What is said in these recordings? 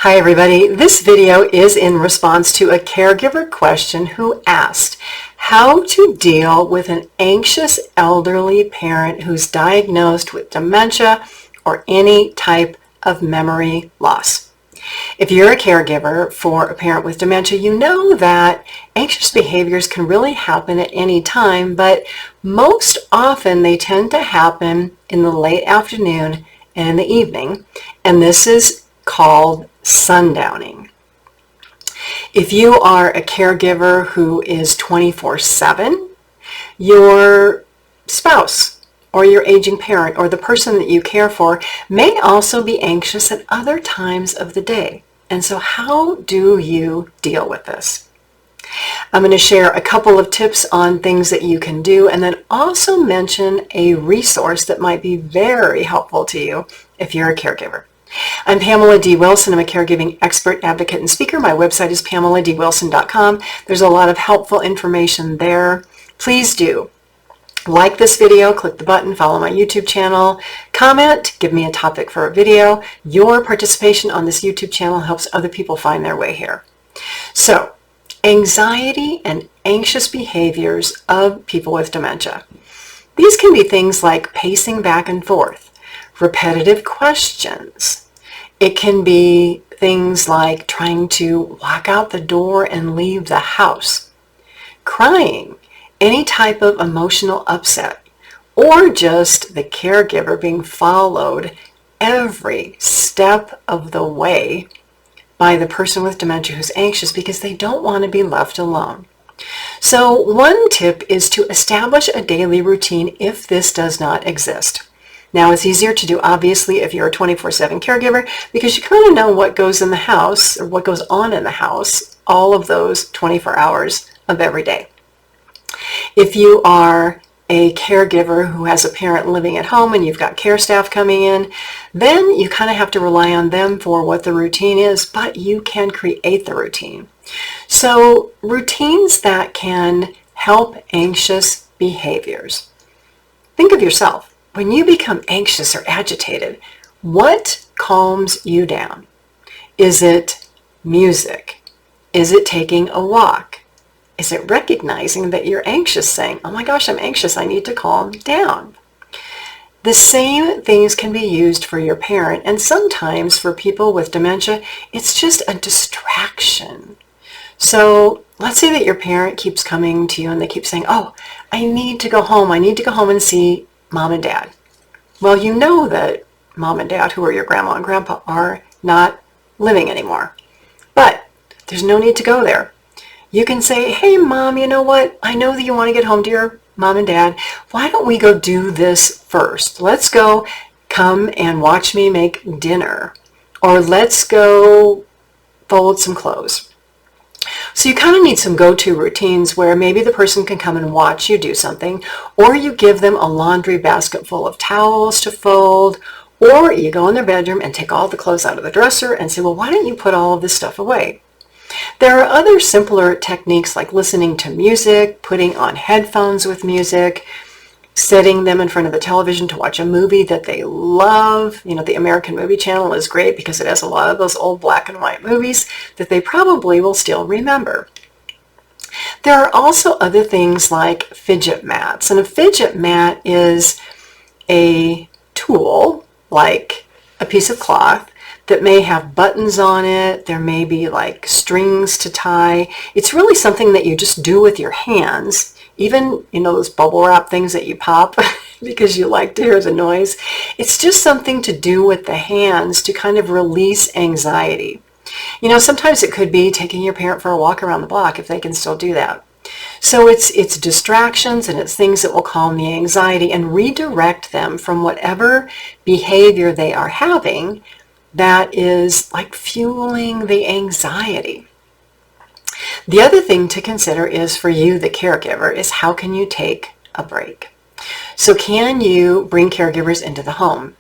Hi everybody, this video is in response to a caregiver question who asked how to deal with an anxious elderly parent who's diagnosed with dementia or any type of memory loss. If you're a caregiver for a parent with dementia, you know that anxious behaviors can really happen at any time, but most often they tend to happen in the late afternoon and in the evening, and this is called sundowning. If you are a caregiver who is 24/7, your spouse or your aging parent or the person that you care for may also be anxious at other times of the day. And so how do you deal with this? I'm going to share a couple of tips on things that you can do and then also mention a resource that might be very helpful to you if you're a caregiver. I'm Pamela D Wilson. I'm a caregiving expert, advocate, and speaker. My website is PamelaDWilson.com. There's a lot of helpful information there. Please do like this video, click the button, follow my YouTube channel, comment, give me a topic for a video. Your participation on this YouTube channel helps other people find their way here. So, anxiety and anxious behaviors of people with dementia. These can be things like pacing back and forth, repetitive questions. It can be things like trying to walk out the door and leave the house, crying, any type of emotional upset, or just the caregiver being followed every step of the way by the person with dementia who's anxious because they don't want to be left alone. So one tip is to establish a daily routine if this does not exist. Now, it's easier to do, obviously, if you're a 24/7 caregiver because you kind of know what goes in the house or what goes on in the house all of those 24 hours of every day. If you are a caregiver who has a parent living at home and you've got care staff coming in, then you kind of have to rely on them for what the routine is, but you can create the routine. So routines that can help anxious behaviors. Think of yourself. When you become anxious or agitated, what calms you down? Is it music? Is it taking a walk? Is it recognizing that you're anxious, saying, oh my gosh, I'm anxious, I need to calm down? The same things can be used for your parent, and sometimes for people with dementia, it's just a distraction. So let's say that your parent keeps coming to you and they keep saying, oh, I need to go home. I need to go home and see Mom and Dad. Well, you know that Mom and Dad, who are your grandma and grandpa, are not living anymore. But there's no need to go there. You can say, hey, Mom, you know what? I know that you want to get home to your Mom and Dad. Why don't we go do this first? Let's go come and watch me make dinner. Or let's go fold some clothes. So you kind of need some go-to routines where maybe the person can come and watch you do something, or you give them a laundry basket full of towels to fold, or you go in their bedroom and take all the clothes out of the dresser and say, well, why don't you put all of this stuff away? There are other simpler techniques like listening to music, putting on headphones with music, setting them in front of the television to watch a movie that they love. You know, the American Movie Channel is great because it has a lot of those old black and white movies that they probably will still remember. There are also other things like fidget mats. And a fidget mat is a tool like a piece of cloth that may have buttons on it. There may be like strings to tie. It's really something that you just do with your hands. Even, you know, those bubble wrap things that you pop because you like to hear the noise. It's just something to do with the hands to kind of release anxiety. You know, sometimes it could be taking your parent for a walk around the block if they can still do that. So it's distractions and it's things that will calm the anxiety and redirect them from whatever behavior they are having that is like fueling the anxiety. The other thing to consider is for you, the caregiver, is how can you take a break? So can you bring caregivers into the home?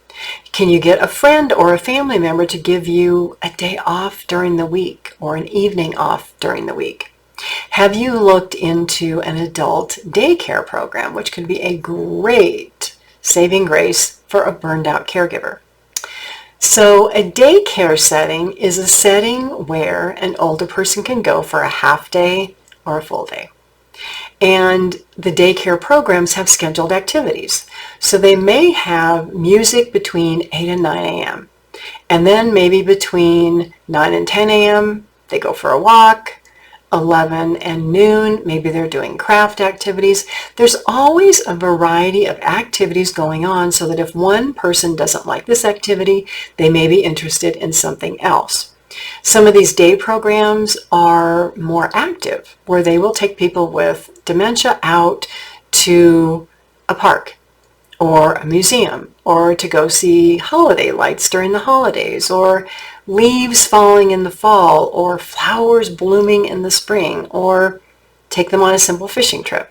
Can you get a friend or a family member to give you a day off during the week or an evening off during the week? Have you looked into an adult daycare program, which could be a great saving grace for a burned out caregiver? So a daycare setting is a setting where an older person can go for a half day or a full day. And the daycare programs have scheduled activities. So they may have music between 8 and 9 a.m. And then maybe between 9 and 10 a.m. they go for a walk. 11 and noon, maybe they're doing craft activities. There's always a variety of activities going on so that if one person doesn't like this activity, they may be interested in something else. Some of these day programs are more active, where they will take people with dementia out to a park or a museum, or to go see holiday lights during the holidays, or leaves falling in the fall, or flowers blooming in the spring, or take them on a simple fishing trip.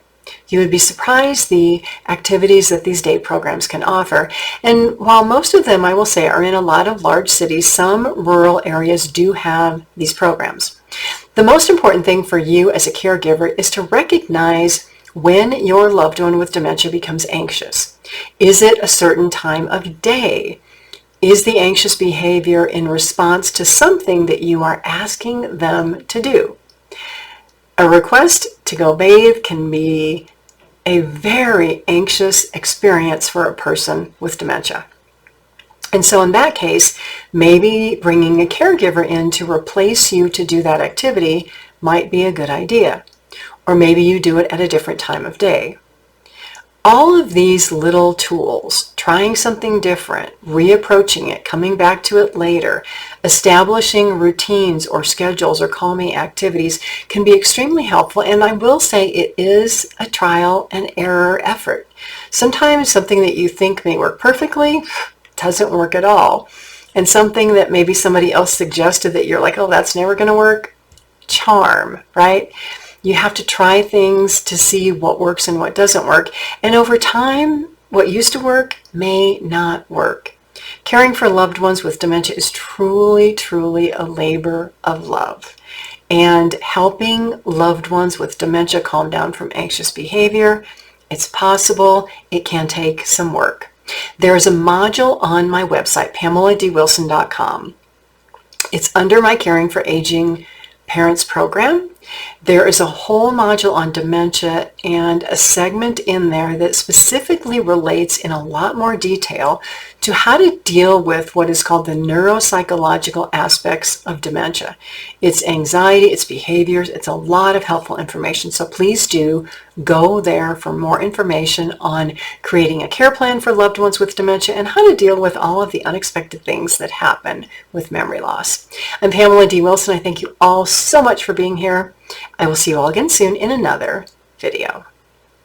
You would be surprised the activities that these day programs can offer. And while most of them, I will say, are in a lot of large cities, some rural areas do have these programs. The most important thing for you as a caregiver is to recognize when your loved one with dementia becomes anxious. Is it a certain time of day? Is the anxious behavior in response to something that you are asking them to do? A request to go bathe can be a very anxious experience for a person with dementia. And so in that case, maybe bringing a caregiver in to replace you to do that activity might be a good idea. Or maybe you do it at a different time of day. All of these little tools, trying something different, reapproaching it, coming back to it later, establishing routines or schedules or calming activities can be extremely helpful. And I will say it is a trial and error effort. Sometimes something that you think may work perfectly doesn't work at all. And something that maybe somebody else suggested that you're like, oh, that's never going to work, charm, right? You have to try things to see what works and what doesn't work. And over time, what used to work may not work. Caring for loved ones with dementia is truly, truly a labor of love. And helping loved ones with dementia calm down from anxious behavior, it's possible. It can take some work. There is a module on my website, PamelaDWilson.com. It's under my Caring for Aging Parents program. There is a whole module on dementia and a segment in there that specifically relates in a lot more detail to how to deal with what is called the neuropsychological aspects of dementia. It's anxiety, it's behaviors, it's a lot of helpful information. So please do go there for more information on creating a care plan for loved ones with dementia and how to deal with all of the unexpected things that happen with memory loss. I'm Pamela D Wilson. I thank you all so much for being here. I will see you all again soon in another video.